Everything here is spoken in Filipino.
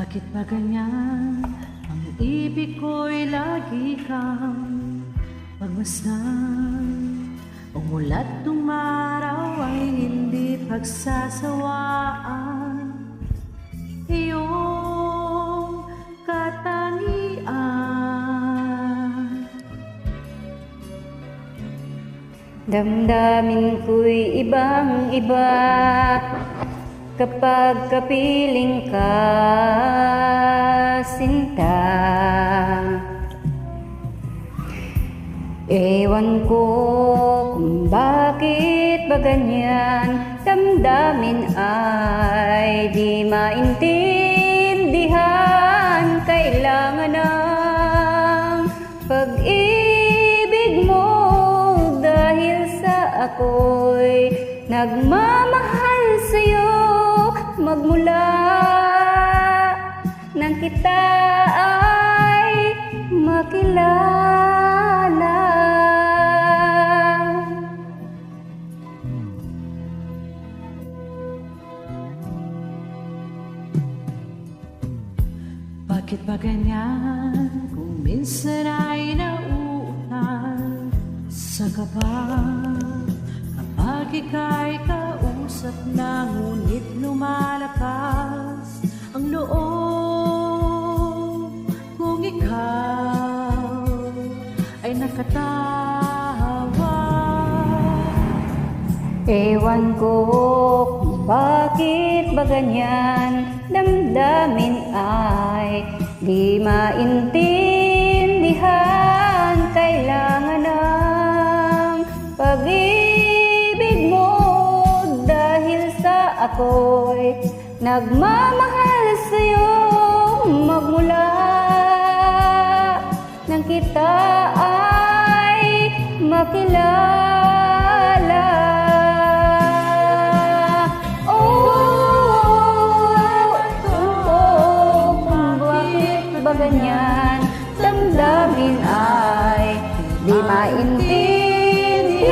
Bakit ba ganyan? Ang ibig ko'y lagi kang pagmasdan. Umulat nung araw ay hindi pagsasawaan. Iyong katangian. Damdamin ko'y ibang-iba kapag kapiling ka, sinta. Ewan ko kung bakit ba ganyan, damdamin ay di maintindihan. Kailangan ng pag-ibig mo dahil sa ako'y nagmamahal sa'yo. Magmula nang kita ay makilala. Bakit ba ganyan? Kung minsan ay nauutal sa kaba, kapag ika'y kausap na ngunit lumalakas ang loob kung ikaw ay nakatawa. Ewan ko kung bakit ba ganyan, damdamin ay di maintindihan. Kailangan ng pag-ibig mo dahil sa ako'y nagmamahal sa'yo. Magmula nang kita ay makilala. Ganyan, damdamin ay di maintindihan.